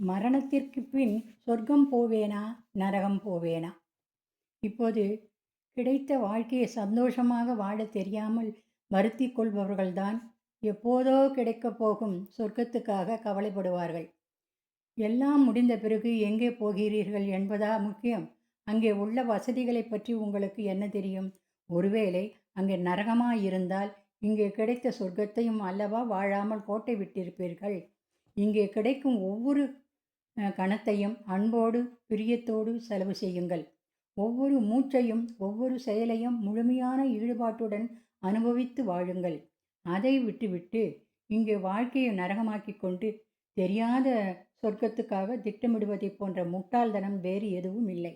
மரணத்திற்கு பின் சொர்க்கம் போவேனா நரகம் போவேனா? இப்போது கிடைத்த வாழ்க்கையை சந்தோஷமாக வாழத் தெரியாமல் வருத்திக் கொள்பவர்கள்தான் எப்போதோ கிடைக்கப் போகும் சொர்க்கத்துக்காக கவலைப்படுவார்கள். எல்லாம் முடிந்த பிறகு எங்கே போகிறீர்கள் என்பதா முக்கியம்? அங்கே உள்ள வசதிகளைப் பற்றி உங்களுக்கு என்ன தெரியும்? ஒருவேளை அங்கே நரகமாயிருந்தால் இங்கே கிடைத்த சொர்க்கத்தையும் அல்லவா வாழாமல் கோட்டை விட்டிருப்பீர்கள். இங்கே கிடைக்கும் ஒவ்வொரு கணத்தையும் அன்போடு பிரியத்தோடு செலவு செய்யுங்கள். ஒவ்வொரு மூச்சையும் ஒவ்வொரு செயலையும் முழுமையான ஈடுபாட்டுடன் அனுபவித்து வாழுங்கள். அதை விட்டுவிட்டு இங்கே வாழ்க்கையை நரகமாக்கிக் கொண்டு தெரியாத சொர்க்கத்துக்காக திட்டமிடுவதைப் போன்ற முட்டாள்தனம் வேறு எதுவும் இல்லை.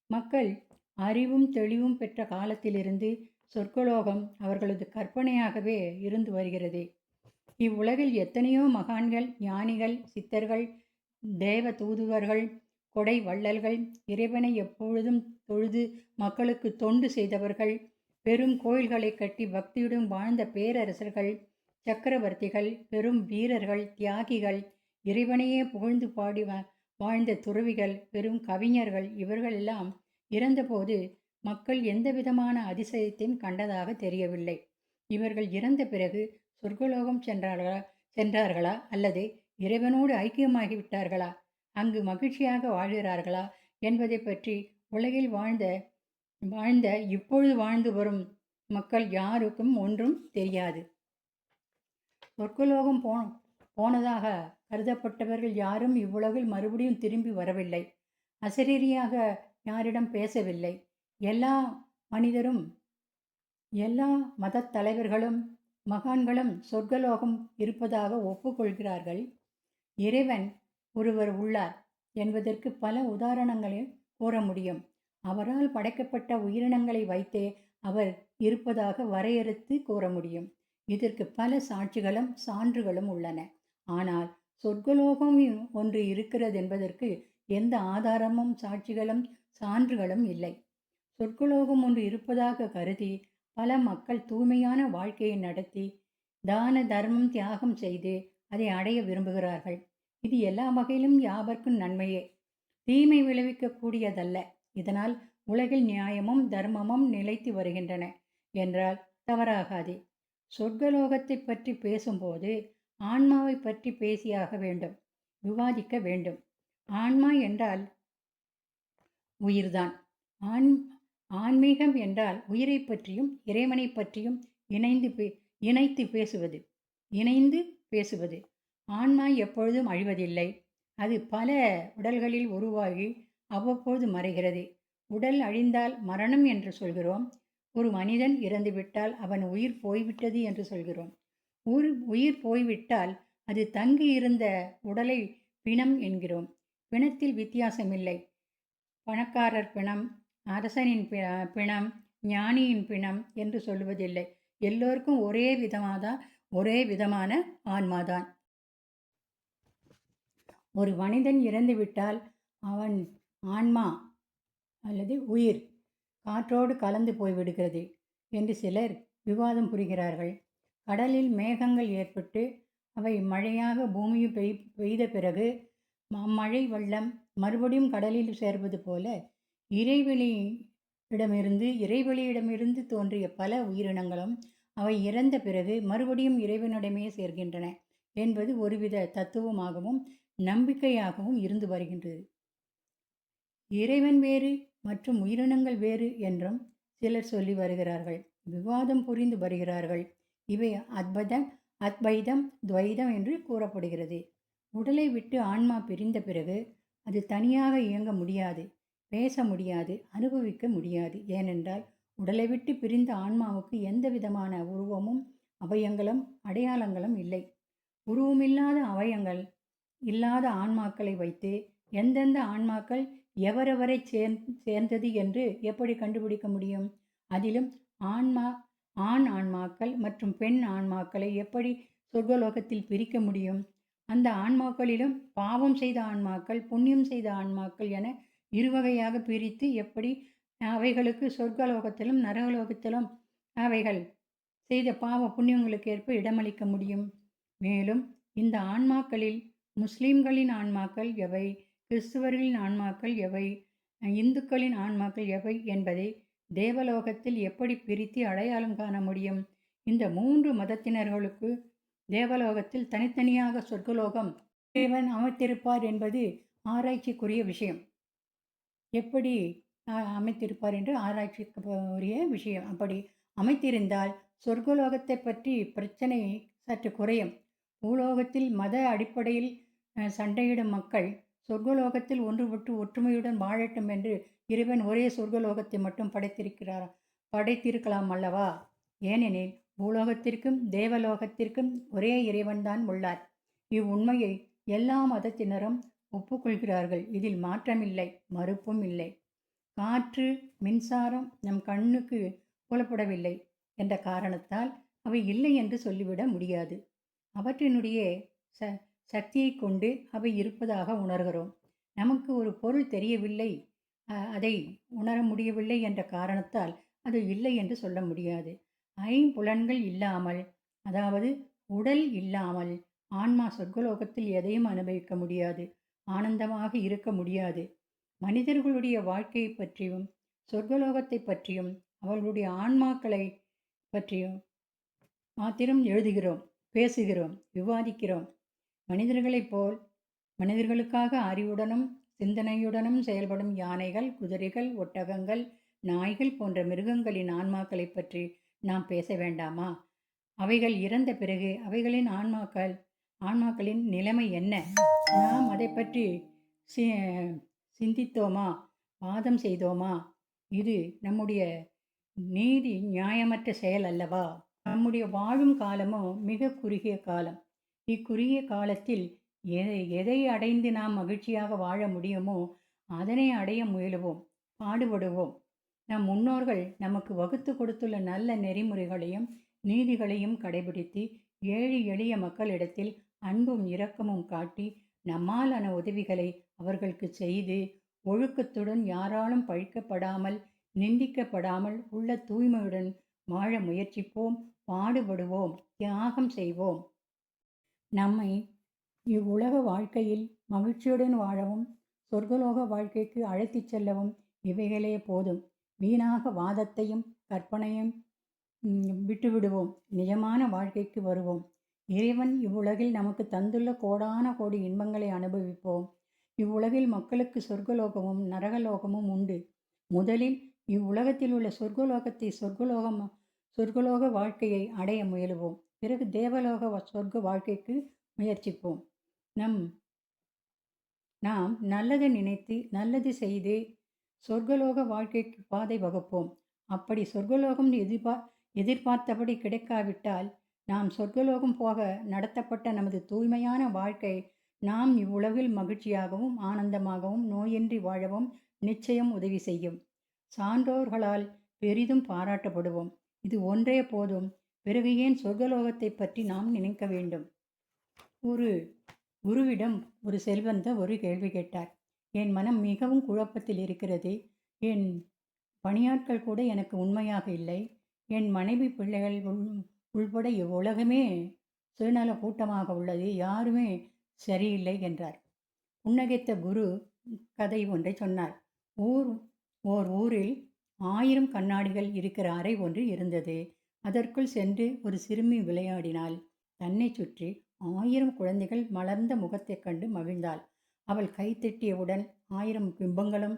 மக்கள் அறிவும் தெளிவும் பெற்ற காலத்திலிருந்து சொர்க்கலோகம் அவர்களது கற்பனையாகவே இருந்து வருகிறது. இவ்வுலகில் எத்தனையோ மகான்கள், ஞானிகள், சித்தர்கள், தேவ தூதுவர்கள், கொடை வள்ளல்கள், இறைவனை எப்பொழுதும் தொழுது மக்களுக்கு தொண்டு செய்தவர்கள், பெரும் கோயில்களை கட்டி பக்தியுடன் வாழ்ந்த பேரரசர்கள், சக்கரவர்த்திகள், பெரும் வீரர்கள், தியாகிகள், இறைவனையே புகழ்ந்து பாடி வாழ்ந்த துறவிகள், பெரும் கவிஞர்கள் இவர்களெல்லாம் இறந்தபோது மக்கள் எந்தவிதமான அதிசயத்தையும் கண்டதாக தெரியவில்லை. இவர்கள் இறந்த பிறகு சொர்க்கலோகம் சென்றார்களா அல்லது இறைவனோடு ஐக்கியமாகிவிட்டார்களா, அங்கு மகிழ்ச்சியாக வாழ்கிறார்களா என்பதை பற்றி உலகில் வாழ்ந்த இப்பொழுது வாழ்ந்து வரும் மக்கள் யாருக்கும் ஒன்றும் தெரியாது. சொர்க்கலோகம் போனதாக கருதப்பட்டவர்கள் யாரும் இவ்வுலகில் மறுபடியும் திரும்பி வரவில்லை. அசரீரியாக யாரிடம் பேசவில்லை. எல்லா மனிதரும், எல்லா மதத் தலைவர்களும், மகான்களும் சொர்க்கலோகம் இருப்பதாக ஒப்புக்கொள்கிறார்கள். இறைவன் ஒருவர் உள்ளார் என்பதற்கு பல உதாரணங்களை கூற முடியும். அவரால் படைக்கப்பட்ட உயிரினங்களை வைத்தே அவர் இருப்பதாக வரையறுத்து கூற முடியும். இதற்கு பல சாட்சிகளும் சான்றுகளும் உள்ளன. ஆனால் சொர்க்கலோகம் ஒன்று இருக்கிறது என்பதற்கு எந்த ஆதாரமும் சாட்சிகளும் சான்றுகளும் இல்லை. சொர்க்கலோகம் ஒன்று இருப்பதாக கருதி பல மக்கள் தூய்மையான வாழ்க்கையை நடத்தி தான தர்மம் தியாகம் செய்து அதை அடைய விரும்புகிறார்கள். இது எல்லா வகையிலும் யாவர்க்கும் நன்மையே, தீமை விளைவிக்கக்கூடியதல்ல. இதனால் உலகில் நியாயமும் தர்மமும் நிலைத்து வருகின்றன என்றால் தவறாகாது. சொர்க்கலோகத்தை பற்றி பேசும்போது ஆன்மாவை பற்றி பேசியாக வேண்டும், விவாதிக்க வேண்டும். ஆன்மா என்றால் உயிர்தான். ஆன்மீகம் என்றால் உயிரை பற்றியும் இறைவனை பற்றியும் இணைந்து பேசுவது. ஆன்மா எப்பொழுதும் அழிவதில்லை. அது பல உடல்களில் உருவாகி அவ்வப்போது மறைகிறது. உடல் அழிந்தால் மரணம் என்று சொல்கிறோம். ஒரு மனிதன் இறந்துவிட்டால் அவன் உயிர் போய்விட்டது என்று சொல்கிறோம். உயிர் போய்விட்டால் அது தங்கி இருந்த உடலை பிணம் என்கிறோம். பிணத்தில் வித்தியாசமில்லை. பணக்காரர் பிணம், அரசனின் பிணம், ஞானியின் பிணம் என்று சொல்லுவதில்லை. எல்லோருக்கும் ஒரே விதமான ஆன்மாதான். ஒரு மனிதன் இறந்துவிட்டால் அவன் ஆன்மா அல்லது உயிர் காற்றோடு கலந்து போய்விடுகிறது என்று சிலர் விவாதம் புரிகிறார்கள். கடலில் மேகங்கள் ஏற்பட்டு அவை மழையாக பூமியில் பெய்த பிறகு மழை வெள்ளம் மறுபடியும் கடலில் சேர்வது போல இறைவெளியிடமிருந்து தோன்றிய பல உயிரினங்களும் அவை இறந்த பிறகு மறுபடியும் இறைவனிடமே சேர்கின்றன என்பது ஒருவித தத்துவமாகவும் நம்பிக்கையாகவும் இருந்து வருகின்றது. இறைவன் வேறு மற்றும் உயிரினங்கள் வேறு என்றும் சிலர் சொல்லி வருகிறார்கள், விவாதம் புரிந்து வருகிறார்கள். இவை அத்வைதம் துவைதம் என்று கூறப்படுகிறது. உடலை விட்டு ஆன்மா பிரிந்த பிறகு அது தனியாக இயங்க முடியாது, பேச முடியாது, அனுபவிக்க முடியாது. ஏனென்றால் உடலை விட்டு பிரிந்த ஆன்மாவுக்கு எந்த விதமான உருவமும் அவயங்களும் அடையாளங்களும் இல்லை. உருவமில்லாத அவயங்கள் இல்லாத ஆன்மாக்களை வைத்து எந்தெந்த ஆன்மாக்கள் எவரவரை சேர்ந்தது என்று எப்படி கண்டுபிடிக்க முடியும்? அதிலும் ஆண் ஆன்மாக்கள் மற்றும் பெண் ஆன்மாக்களை எப்படி சொர்க்கலோகத்தில் பிரிக்க முடியும்? அந்த ஆன்மாக்களிலும் பாவம் செய்த ஆன்மாக்கள், புண்ணியம் செய்த ஆன்மாக்கள் என இருவகையாக பிரித்து எப்படி அவைகளுக்கு சொர்க்கலோகத்திலும் நரகலோகத்திலும் அவைகள் செய்த பாவ புண்ணியங்களுக்கு ஏற்ப இடமளிக்க முடியும்? மேலும் இந்த ஆன்மாக்களில் முஸ்லிம்களின் ஆன்மாக்கள் எவை, கிறிஸ்துவர்களின் ஆன்மாக்கள் எவை, இந்துக்களின் ஆன்மாக்கள் எவை என்பதை தேவலோகத்தில் எப்படி பிரித்து அடையாளம் காண முடியும்? இந்த 3 மதத்தினர்களுக்கு தேவலோகத்தில் தனித்தனியாக சொர்க்கலோகம் இறைவன் அமைத்திருப்பார் என்பது ஆராய்ச்சிக்குரிய விஷயம். எப்படி அமைத்திருப்பார் என்று ஆராய்ச்சிக்குரிய விஷயம். அப்படி அமைத்திருந்தால் சொர்க்கலோகத்தை பற்றி பிரச்சனை சற்று குறையும். பூலோகத்தில் மத அடிப்படையில் சண்டையிடும் மக்கள் சொர்க்கலோகத்தில் ஒன்றுபட்டு ஒற்றுமையுடன் வாழட்டும் என்று இறைவன் ஒரே சொர்க்கலோகத்தை மட்டும் படைத்திருக்கலாம் அல்லவா? ஏனெனில் பூலோகத்திற்கும் தேவலோகத்திற்கும் ஒரே இறைவன்தான் உள்ளார். இவ்வுண்மையை எல்லா மதத்தினரும் ஒப்புக்கொள்கிறார்கள். இதில் மாற்றமில்லை, மறுப்பும் இல்லை. காற்று, மின்சாரம் நம் கண்ணுக்கு புலப்படவில்லை என்ற காரணத்தால் அவை இல்லை என்று சொல்லிவிட முடியாது. அவற்றினுடைய சக்தியை கொண்டு அவை இருப்பதாக உணர்கிறோம். நமக்கு ஒரு பொருள் தெரியவில்லை, அதை உணர முடியவில்லை என்ற காரணத்தால் அது இல்லை என்று சொல்ல முடியாது. ஐம்புலன்கள் இல்லாமல், அதாவது உடல் இல்லாமல் ஆன்மா சொர்க்கலோகத்தில் எதையும் அனுபவிக்க முடியாது, ஆனந்தமாக இருக்க முடியாது. மனிதர்களுடைய வாழ்க்கையை பற்றியும் சொர்க்கலோகத்தை பற்றியும் அவர்களுடைய ஆன்மாக்களை பற்றியும் மாத்திரம் எழுதுகிறோம், பேசுகிறோம், விவாதிக்கிறோம். மனிதர்களைப் போல் மனிதர்களுக்காக அறிவுடனும் சிந்தனையுடனும் செயல்படும் யானைகள், குதிரைகள், ஒட்டகங்கள், நாய்கள் போன்ற மிருகங்களின் ஆன்மாக்களை பற்றி நாம் பேச வேண்டாமா? அவைகள் இறந்த பிறகு அவைகளின் ஆன்மாக்களின் நிலைமை என்ன? நாம் அதை பற்றி சிந்தித்தோமா? வாதம் செய்தோமா? இது நம்முடைய நீதி நியாயமற்ற செயல் அல்லவா? நம்முடைய வாழும் காலமோ மிக குறுகிய காலம். இக்குறுகிய காலத்தில் எதை அடைந்து நாம் மகிழ்ச்சியாக வாழ முடியுமோ அதனை அடைய முயலுவோம், பாடுபடுவோம். நம் முன்னோர்கள் நமக்கு வகுத்து கொடுத்துள்ள நல்ல நெறிமுறைகளையும் நீதிகளையும் கடைபிடித்து ஏழை எளிய மக்களிடத்தில் அன்பும் இரக்கமும் காட்டி நம்மாலான உதவிகளை அவர்களுக்கு செய்து ஒழுக்கத்துடன் யாராலும் பழிக்கப்படாமல் நிந்திக்கப்படாமல் உள்ள தூய்மையுடன் வாழ முயற்சிப்போம், பாடுபடுவோம், தியாகம் செய்வோம். நம்மை இவ்வுலக வாழ்க்கையில் மகிழ்ச்சியுடன் வாழவும் சொர்க்கலோக வாழ்க்கைக்கு அழைத்துச் செல்லவும் இவைகளே போதும். வீணாக வாதத்தையும் கற்பனையும் விட்டுவிடுவோம். நிஜமான வாழ்க்கைக்கு வருவோம். இறைவன் இவ்வுலகில் நமக்கு தந்துள்ள கோடான கோடி இன்பங்களை அனுபவிப்போம். இவ்வுலகில் மக்களுக்கு சொர்க்கலோகமும் நரகலோகமும் உண்டு. முதலில் இவ்வுலகத்தில் உள்ள சொர்க்கலோக வாழ்க்கையை அடைய முயலுவோம். பிறகு தேவலோக சொர்க்க வாழ்க்கைக்கு முயற்சிப்போம். நாம் நல்லதை நினைத்து நல்லது செய்து சொர்க்கலோக வாழ்க்கைக்கு பாதை வகுப்போம். அப்படி சொர்க்கலோகம் எதிர்பார்த்தபடி கிடைக்காவிட்டால் நாம் சொர்க்கலோகம் போக நடத்தப்பட்ட நமது தூய்மையான வாழ்க்கை நாம் இவ்வுலகில் மகிழ்ச்சியாகவும் ஆனந்தமாகவும் நோயின்றி வாழவும் நிச்சயம் உதவி செய்யும். சான்றோர்களால் பெரிதும் பாராட்டப்படுவோம். இது ஒன்றே போதும். பிறகு ஏன் சொர்க்கலோகத்தை பற்றி நாம் நினைக்க வேண்டும்? ஒரு குருவிடம் ஒரு செல்வந்தர் ஒரு கேள்வி கேட்டார். என் மனம் மிகவும் குழப்பத்தில் இருக்கிறது. என் பணியாட்கள் கூட எனக்கு உண்மையாக இல்லை. என் மனைவி பிள்ளைகள் உள்பட இவ்வுலகமே சுயநல கூட்டமாக உள்ளது. யாருமே சரியில்லை என்றார். புன்னகைத்த குரு கதை ஒன்றை சொன்னார். ஓர் ஊரில் 1000 கண்ணாடிகள் இருக்கிற அறை ஒன்று இருந்தது. அதற்குள் சென்று ஒரு சிறுமி விளையாடினாள். தன்னை சுற்றி 1000 குழந்தைகள் மலர்ந்த முகத்தைக் கண்டு மகிழ்ந்தாள். அவள் கைத்தட்டியவுடன் 1000 பிம்பங்களும்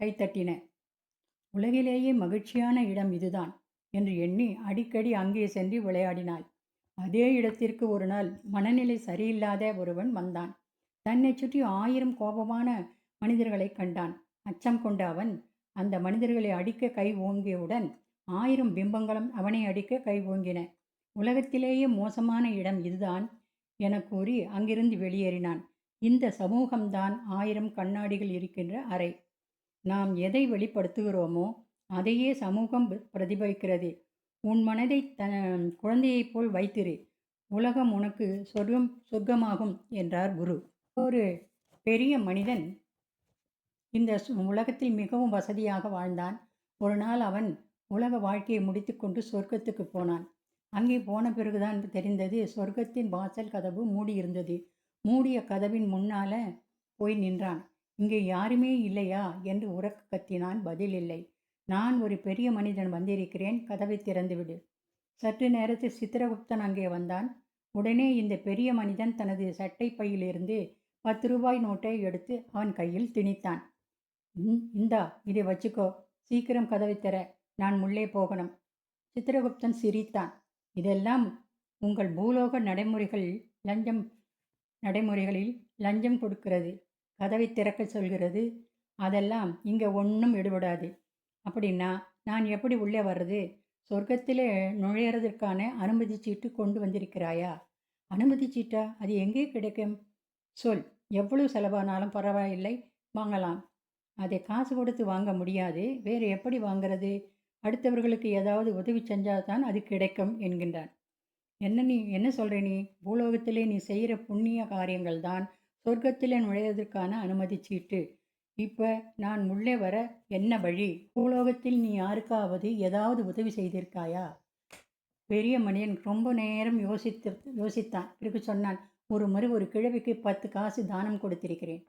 கைத்தட்டின. உலகிலேயே மகிழ்ச்சியான இடம் இதுதான் என்று எண்ணி அடிக்கடி அங்கே சென்று விளையாடினாள். அதே இடத்திற்கு ஒரு நாள் மனநிலை சரியில்லாத ஒருவன் வந்தான். தன்னை சுற்றி 1000 கோபமான மனிதர்களை கண்டான். அச்சம் கொண்ட அவன் அந்த மனிதர்களை அடிக்க கை ஓங்கியவுடன் 1000 பிம்பங்களும் அவனை அடிக்க கை ஓங்கின. உலகத்திலேயே மோசமான இடம் இதுதான் என கூறி அங்கிருந்து வெளியேறினான். இந்த சமூகம்தான் 1000 கண்ணாடிகள் இருக்கின்ற அறை. நாம் எதை வெளிப்படுத்துகிறோமோ அதையே சமூகம் பிரதிபலிக்கிறது. உன் மனதை குழந்தையைப் போல் வைத்திரு. உலகம் உனக்கு சொர்க்கமாகும் என்றார் குரு. ஒரு பெரிய மனிதன் இந்த உலகத்தில் மிகவும் வசதியாக வாழ்ந்தான். ஒரு நாள் அவன் உலக வாழ்க்கையை முடித்துக்கொண்டு சொர்க்கத்துக்கு போனான். அங்கே போன பிறகுதான் தெரிந்தது சொர்க்கத்தின் வாசல் கதவு மூடியிருந்தது. மூடிய கதவின் முன்னால போய் நின்றான். இங்கே யாருமே இல்லையா என்று உரக்க கத்தினான். பதில் இல்லை. நான் ஒரு பெரிய மனிதன் வந்திருக்கிறேன், கதவை திறந்துவிடு. சற்று நேரத்தில் சித்திரகுப்தன் அங்கே வந்தான். உடனே இந்த பெரிய மனிதன் தனது சட்டை பையிலிருந்து 10 ரூபாய் நோட்டை எடுத்து அவன் கையில் திணித்தான். இந்தா, இதை வச்சுக்கோ. சீக்கிரம் கதவை திற. நான் உள்ளே போகணும். சித்திரகுப்தன் சிரித்தான். இதெல்லாம் உங்கள் பூலோக நடைமுறைகளில் லஞ்சம் கொடுக்கிறது. கதவை திறக்க சொல்கிறது. அதெல்லாம் இங்கே ஒன்றும் எடுபடாது. அப்படின்னா நான் எப்படி உள்ளே வர்றது? சொர்க்கத்திலே நுழையிறதற்கான அனுமதி சீட்டு கொண்டு வந்திருக்கிறாயா? அனுமதி சீட்டா? அது எங்கே கிடைக்கும்? சொல். எவ்வளவு செலவானாலும் பரவாயில்லை, வாங்கலாம். அதை காசு கொடுத்து வாங்க முடியாது. வேறு எப்படி வாங்கிறது? அடுத்தவர்களுக்கு ஏதாவது உதவி செஞ்சால்தான் அது கிடைக்கும் என்கின்றான். என்ன சொல்கிற நீ? பூலோகத்திலே நீ செய்கிற புண்ணிய காரியங்கள் தான் சொர்க்கத்திலே நுழைவதற்கான அனுமதி சீட்டு. இப்போ நான் உள்ளே வர என்ன வழி? பூலோகத்தில் நீ யாருக்காவது ஏதாவது உதவி செய்திருக்காயா? பெரிய மனிதன் ரொம்ப நேரம் யோசித்தான். பிறகு சொன்னான், ஒரு முறை ஒரு கிழவிக்கு 10 காசு தானம் கொடுத்திருக்கிறேன்.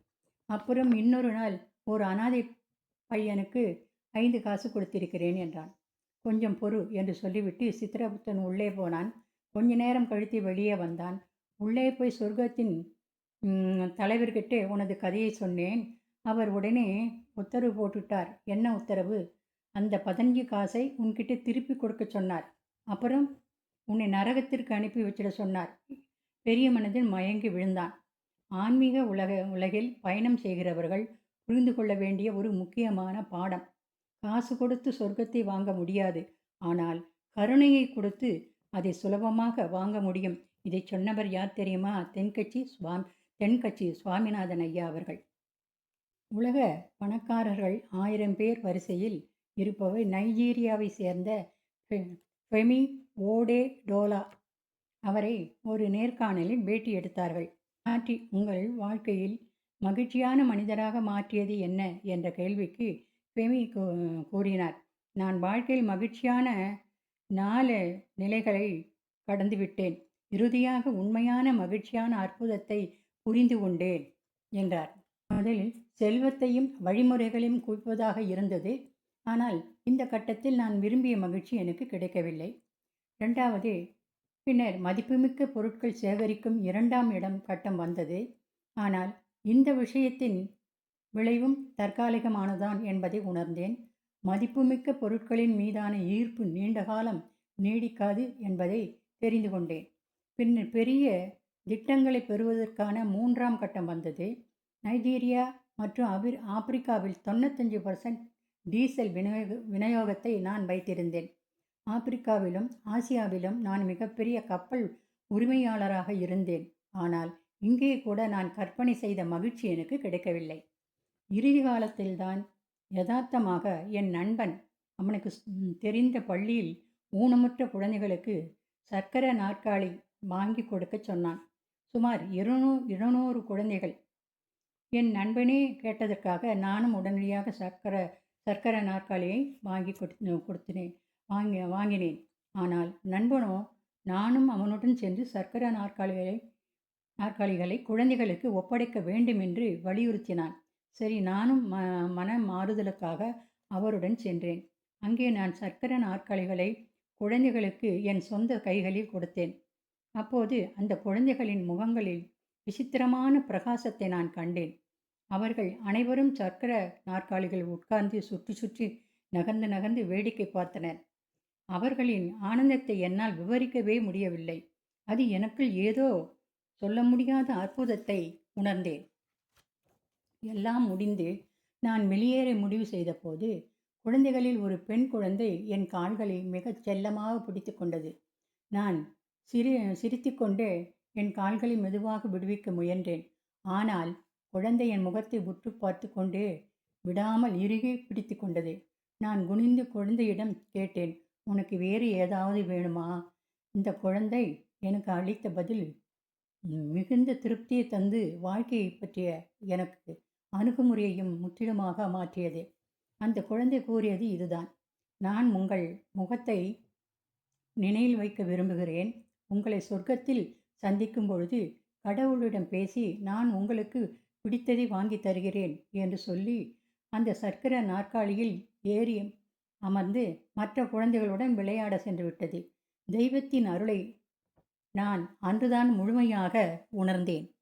அப்புறம் இன்னொரு நாள் ஒரு அனாதை பையனுக்கு 5 காசு கொடுத்திருக்கிறேன் என்றான். கொஞ்சம் பொறு என்று சொல்லிவிட்டு சித்திரகுப்தன் உள்ளே போனான். கொஞ்ச நேரம் கழித்து வெளியே வந்தான். உள்ளே போய் சொர்க்கத்தின் தலைவர்கிட்ட உனது கதையை சொன்னேன். அவர் உடனே உத்தரவு போட்டுட்டார். என்ன உத்தரவு? அந்த 15 காசை உன்கிட்ட திருப்பி கொடுக்க சொன்னார். அப்புறம் உன்னை நரகத்திற்கு அனுப்பி வச்சிட சொன்னார். பெரிய மனிதன் மயங்கி விழுந்தான். ஆன்மீக உலகில் பயணம் செய்கிறவர்கள் புரிந்து கொள்ள வேண்டிய ஒரு முக்கியமான பாடம். காசு கொடுத்து சொர்க்கத்தை வாங்க முடியாது. ஆனால் கருணையை கொடுத்து அதை சுலபமாக வாங்க முடியும். இதை சொன்னவர் யார் தெரியுமா? தென்கட்சி சுவாமிநாதன் ஐயா அவர்கள். உலக பணக்காரர்கள் 1000 பேர் வரிசையில் இருப்பவர் நைஜீரியாவை சேர்ந்த ஃபெமி ஓடேடோலா. அவரை ஒரு நேர்காணலில் பேட்டி எடுத்தார்கள். உங்கள் வாழ்க்கையில் மகிழ்ச்சியான மனிதராக மாற்றியது என்ன என்ற கேள்விக்கு ஃபெமி கூறினார். நான் வாழ்க்கையில் மகிழ்ச்சியான 4 நிலைகளை கடந்துவிட்டேன். இறுதியாக உண்மையான மகிழ்ச்சியான அற்புதத்தை புரிந்து கொண்டேன் என்றார். முதலில் செல்வத்தையும் வழிமுறைகளையும் குவிப்பதாக இருந்தது. ஆனால் இந்த கட்டத்தில் நான் விரும்பிய மகிழ்ச்சி எனக்கு கிடைக்கவில்லை. 2வது, பின்னர் மதிப்புமிக்க பொருட்கள் சேகரிக்கும் 2ஆம் கட்டம் வந்தது. ஆனால் இந்த விஷயத்தின் விளைவும் தற்காலிகமானதான் என்பதை உணர்ந்தேன். மதிப்புமிக்க பொருட்களின் மீதான ஈர்ப்பு நீண்ட காலம் நீடிக்காது என்பதை தெரிந்து கொண்டேன். பின்னர் பெரிய திட்டங்களை பெறுவதற்கான 3ஆம் கட்டம் வந்தது. நைஜீரியா மற்றும் ஆப்பிரிக்காவில் 95% டீசல் விநியோகத்தை நான் வைத்திருந்தேன். ஆப்பிரிக்காவிலும் ஆசியாவிலும் நான் மிகப்பெரிய கப்பல் உரிமையாளராக இருந்தேன். ஆனால் இங்கே கூட நான் கற்பனை செய்த மகிழ்ச்சி எனக்கு கிடைக்கவில்லை. இறுதி காலத்தில்தான் யதார்த்தமாக என் நண்பன் அவனுக்கு தெரிந்த பள்ளியில் ஊனமுற்ற குழந்தைகளுக்கு சர்க்கரை நாற்காலி வாங்கி கொடுக்க சொன்னான். சுமார் 200 குழந்தைகள். என் நண்பனே கேட்டதற்காக நானும் உடனடியாக சர்க்கரை நாற்காலியை வாங்கினேன். ஆனால் நண்பனோ நானும் அவனுடன் சென்று சர்க்கரை நாற்காலிகளை குழந்தைகளுக்கு ஒப்படைக்க வேண்டும் என்று வலியுறுத்தினான். சரி, நானும் மன மாறுதலுக்காக அவருடன் சென்றேன். அங்கே நான் சர்க்கரை நாற்காலிகளை குழந்தைகளுக்கு என் சொந்த கைகளில் கொடுத்தேன். அப்போது அந்த குழந்தைகளின் முகங்களில் விசித்திரமான பிரகாசத்தை நான் கண்டேன். அவர்கள் அனைவரும் சர்க்கரை நாற்காலிகள் உட்கார்ந்து சுற்றி சுற்றி நகர்ந்து வேடிக்கை பார்த்தனர். அவர்களின் ஆனந்தத்தை என்னால் விவரிக்கவே முடியவில்லை. அது எனக்குள் ஏதோ சொல்ல முடியாத அற்புதத்தை உணர்ந்தேன். எல்லாம் முடிந்து நான் வெளியேற முடிவு செய்தபோது குழந்தைகளில் ஒரு பெண் குழந்தை என் கால்களை மிகச் செல்லமாக பிடித்து கொண்டது. நான் சிரித்துக்கொண்டே என் கால்களை மெதுவாக விடுவிக்க முயன்றேன். ஆனால் குழந்தை என் முகத்தை உற்று பார்த்து கொண்டே விடாமல் இறுகி பிடித்து கொண்டது. நான் குனிந்து குழந்தையிடம் கேட்டேன், உனக்கு வேறு ஏதாவது வேணுமா? இந்த குழந்தை எனக்கு அளித்த பதில் மிகுந்த திருப்தியை தந்து வாழ்க்கையை பற்றிய எனக்கு அணுகுமுறையையும் முற்றிலுமாக மாற்றியது. அந்த குழந்தை கூறியது இதுதான்: நான் உங்கள் முகத்தை நினைவில் வைக்க விரும்புகிறேன். உங்களை சொர்க்கத்தில் சந்திக்கும் பொழுது கடவுளிடம் பேசி நான் உங்களுக்கு பிடித்ததை வாங்கி தருகிறேன் என்று சொல்லி அந்த சர்க்கர நாற்காலியில் ஏறி அமர்ந்து மற்ற குழந்தைகளுடன் விளையாட சென்று விட்டது. தெய்வத்தின் அருளை நான் அன்றுதான் முழுமையாக உணர்ந்தேன்.